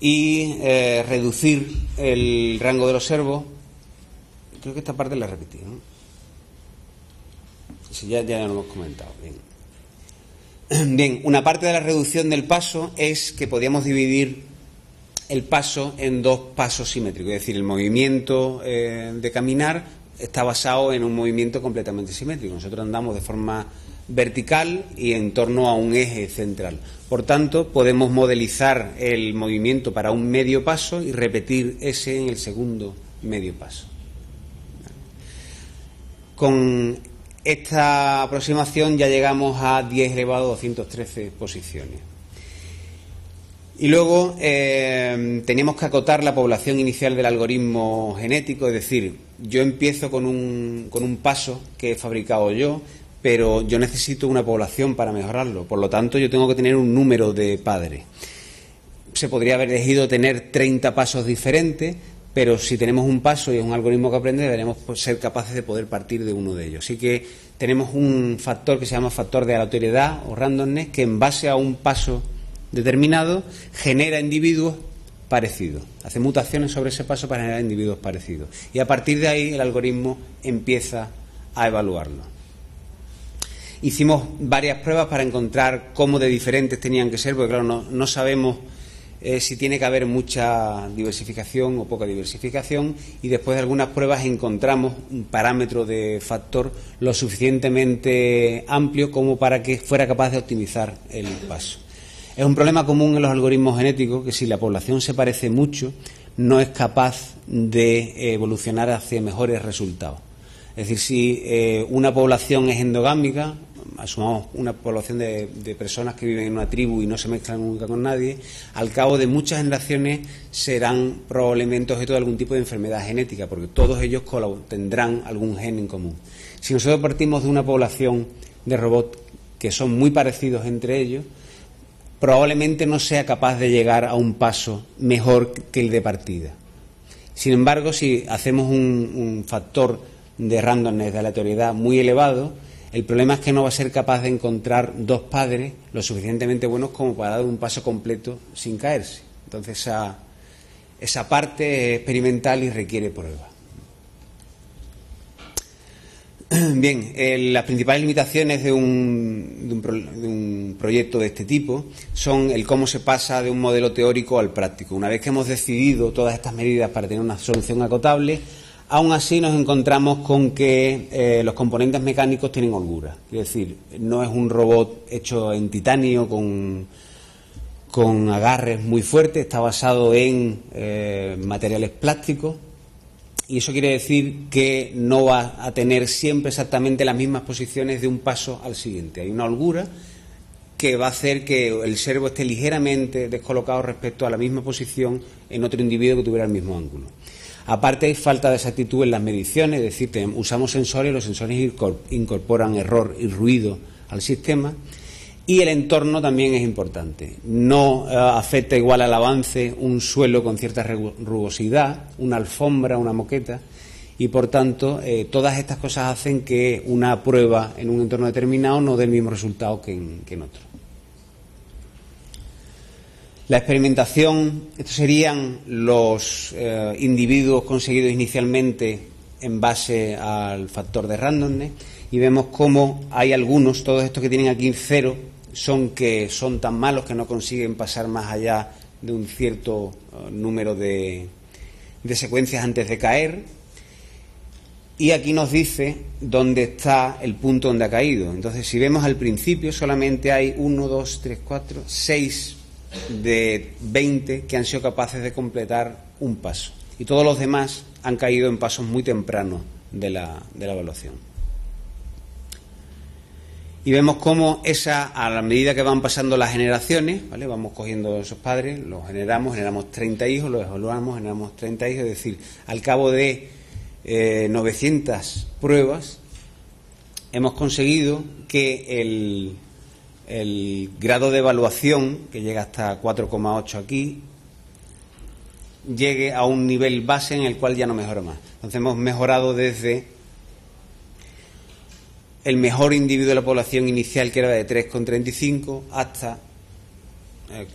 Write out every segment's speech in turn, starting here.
y reducir el rango de los servos. Creo que esta parte la repetí, ¿no? Sí, ya lo hemos comentado. Bien, una parte de la reducción del paso es que podíamos dividir el paso en dos pasos simétricos, es decir, el movimiento de caminar está basado en un movimiento completamente simétrico. Nosotros andamos de forma vertical y en torno a un eje central. Por tanto, podemos modelizar el movimiento para un medio paso y repetir ese en el segundo medio paso. Con esta aproximación ya llegamos a 10 elevado a 213 posiciones. Y luego teníamos que acotar la población inicial del algoritmo genético, es decir, yo empiezo con un paso que he fabricado yo, pero yo necesito una población para mejorarlo. Por lo tanto, yo tengo que tener un número de padres. Se podría haber elegido tener 30 pasos diferentes, pero si tenemos un paso y es un algoritmo que aprende, deberemos ser capaces de poder partir de uno de ellos. Así que tenemos un factor que se llama factor de aleatoriedad o randomness, que en base a un paso determinado genera individuos parecidos, hace mutaciones sobre ese paso para generar individuos parecidos, y a partir de ahí el algoritmo empieza a evaluarlo. Hicimos varias pruebas para encontrar cómo de diferentes tenían que ser, porque claro, no sabemos si tiene que haber mucha diversificación o poca diversificación, y después de algunas pruebas encontramos un parámetro de factor lo suficientemente amplio como para que fuera capaz de optimizar el paso. Es un problema común en los algoritmos genéticos que si la población se parece mucho no es capaz de evolucionar hacia mejores resultados. Es decir, si una población es endogámica, asumamos una población de personas que viven en una tribu y no se mezclan nunca con nadie, al cabo de muchas generaciones serán probablemente objeto de algún tipo de enfermedad genética, porque todos ellos tendrán algún gen en común. Si nosotros partimos de una población de robots que son muy parecidos entre ellos, probablemente no sea capaz de llegar a un paso mejor que el de partida. Sin embargo, si hacemos un factor de randomness, de aleatoriedad muy elevado, el problema es que no va a ser capaz de encontrar dos padres lo suficientemente buenos como para dar un paso completo sin caerse. Entonces esa parte es experimental y requiere prueba. Bien, las principales limitaciones de un proyecto de este tipo son el cómo se pasa de un modelo teórico al práctico. Una vez que hemos decidido todas estas medidas para tener una solución acotable, aún así nos encontramos con que los componentes mecánicos tienen holgura. Es decir, no es un robot hecho en titanio con agarres muy fuertes, está basado en materiales plásticos. Y eso quiere decir que no va a tener siempre exactamente las mismas posiciones de un paso al siguiente. Hay una holgura que va a hacer que el servo esté ligeramente descolocado respecto a la misma posición en otro individuo que tuviera el mismo ángulo. Aparte, hay falta de exactitud en las mediciones, es decir, usamos sensores y los sensores incorporan error y ruido al sistema. Y el entorno también es importante. No afecta igual al avance un suelo con cierta rugosidad, una alfombra, una moqueta, y por tanto todas estas cosas hacen que una prueba en un entorno determinado no dé el mismo resultado que en otro. La experimentación, estos serían los individuos conseguidos inicialmente en base al factor de randomness, y vemos cómo hay algunos, todos estos que tienen aquí 0, son tan malos que no consiguen pasar más allá de un cierto número de secuencias antes de caer. Y aquí nos dice dónde está el punto donde ha caído. Entonces, si vemos al principio, solamente hay 1, 2, 3, 4, 6 de 20 que han sido capaces de completar un paso. Y todos los demás han caído en pasos muy tempranos de la evaluación. Y vemos cómo a la medida que van pasando las generaciones, ¿vale? Vamos cogiendo esos padres, los generamos 30 hijos, los evaluamos, generamos 30 hijos, es decir, al cabo de 900 pruebas hemos conseguido que el grado de evaluación, que llega hasta 4,8 aquí, llegue a un nivel base en el cual ya no mejora más. Entonces hemos mejorado desde el mejor individuo de la población inicial, que era de 3,35, hasta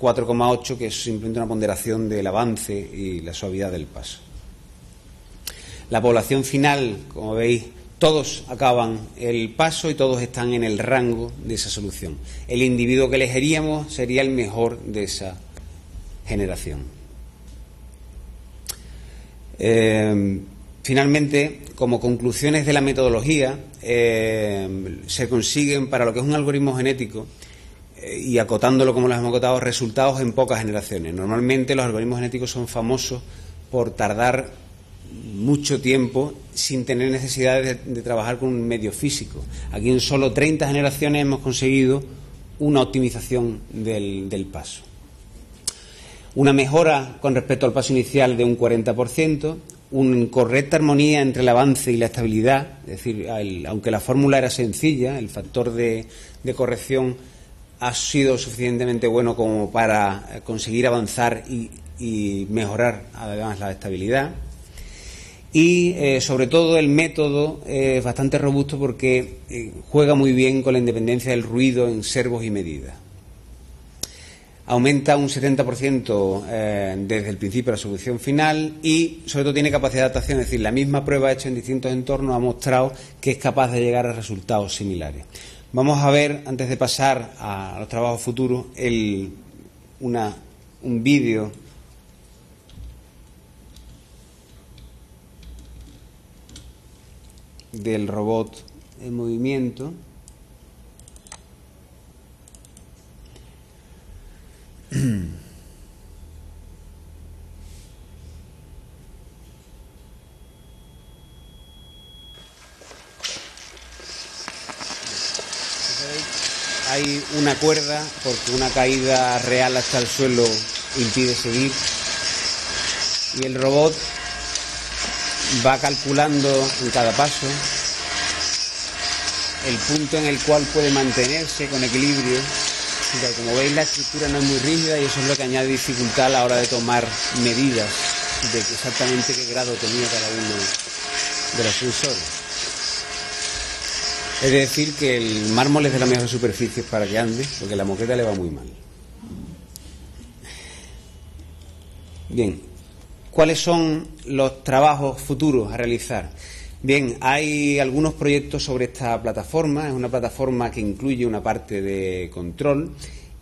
4,8, que es simplemente una ponderación del avance y la suavidad del paso. La población final, como veis, todos acaban el paso y todos están en el rango de esa solución. El individuo que elegiríamos sería el mejor de esa generación. Finalmente, como conclusiones de la metodología, se consiguen para lo que es un algoritmo genético, y acotándolo como los hemos acotado, resultados en pocas generaciones. Normalmente los algoritmos genéticos son famosos por tardar mucho tiempo sin tener necesidad de trabajar con un medio físico. Aquí en solo 30 generaciones hemos conseguido una optimización del paso. Una mejora con respecto al paso inicial de un 40%, una correcta armonía entre el avance y la estabilidad, es decir, aunque la fórmula era sencilla, el factor de corrección ha sido suficientemente bueno como para conseguir avanzar y mejorar además la estabilidad. Y sobre todo el método es bastante robusto porque juega muy bien con la independencia del ruido en servos y medidas. Aumenta un 70% desde el principio a la solución final y sobre todo tiene capacidad de adaptación, es decir, la misma prueba hecha en distintos entornos ha mostrado que es capaz de llegar a resultados similares. Vamos a ver, antes de pasar a los trabajos futuros, un vídeo del robot en movimiento. Hay una cuerda porque una caída real hasta el suelo impide seguir y el robot va calculando en cada paso el punto en el cual puede mantenerse con equilibrio. Como veis, la estructura no es muy rígida y eso es lo que añade dificultad a la hora de tomar medidas de exactamente qué grado tenía cada uno de los sensores. Es decir, que el mármol es de las mejores superficies para que ande, porque la moqueta le va muy mal. Bien, ¿cuáles son los trabajos futuros a realizar? Bien, hay algunos proyectos sobre esta plataforma. Es una plataforma que incluye una parte de control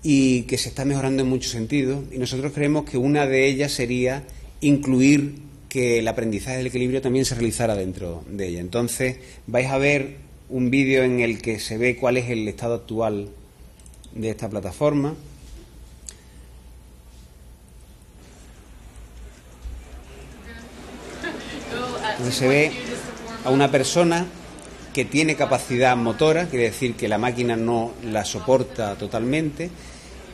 y que se está mejorando en muchos sentidos. Y nosotros creemos que una de ellas sería incluir que el aprendizaje del equilibrio también se realizara dentro de ella. Entonces, vais a ver un vídeo en el que se ve cuál es el estado actual de esta plataforma. Donde se ve a una persona que tiene capacidad motora, quiere decir que la máquina no la soporta totalmente,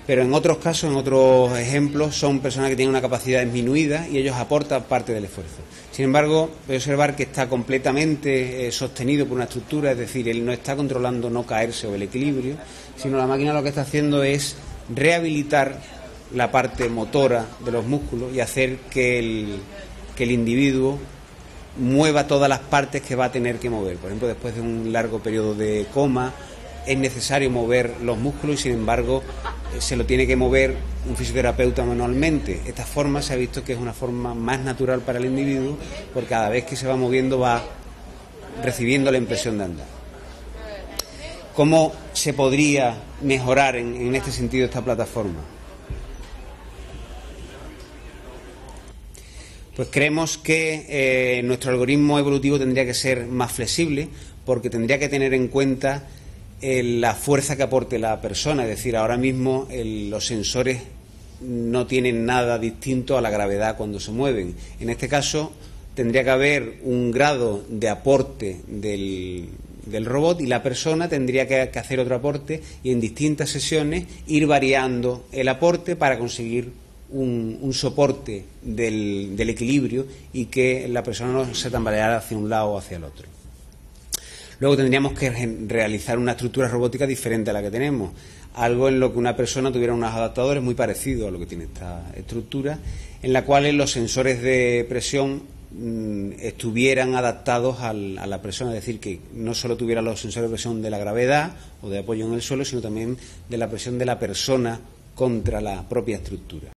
pero en otros casos, en otros ejemplos, son personas que tienen una capacidad disminuida y ellos aportan parte del esfuerzo. Sin embargo, voy a observar que está completamente sostenido por una estructura, es decir, él no está controlando no caerse o el equilibrio, sino la máquina lo que está haciendo es rehabilitar la parte motora de los músculos y hacer que el individuo mueva todas las partes que va a tener que mover. Por ejemplo, después de un largo periodo de coma, es necesario mover los músculos y, sin embargo, se lo tiene que mover un fisioterapeuta manualmente. Esta forma se ha visto que es una forma más natural para el individuo, porque cada vez que se va moviendo va recibiendo la impresión de andar. ¿Cómo se podría mejorar en este sentido esta plataforma? Pues creemos que nuestro algoritmo evolutivo tendría que ser más flexible, porque tendría que tener en cuenta la fuerza que aporte la persona. Es decir, ahora mismo los sensores no tienen nada distinto a la gravedad cuando se mueven. En este caso tendría que haber un grado de aporte del robot y la persona tendría que hacer otro aporte y en distintas sesiones ir variando el aporte para conseguir un soporte del equilibrio y que la persona no se tambaleara hacia un lado o hacia el otro. Luego tendríamos que realizar una estructura robótica diferente a la que tenemos, algo en lo que una persona tuviera unos adaptadores muy parecidos a lo que tiene esta estructura, en la cual los sensores de presión estuvieran adaptados a la presión, es decir, que no solo tuviera los sensores de presión de la gravedad o de apoyo en el suelo, sino también de la presión de la persona contra la propia estructura.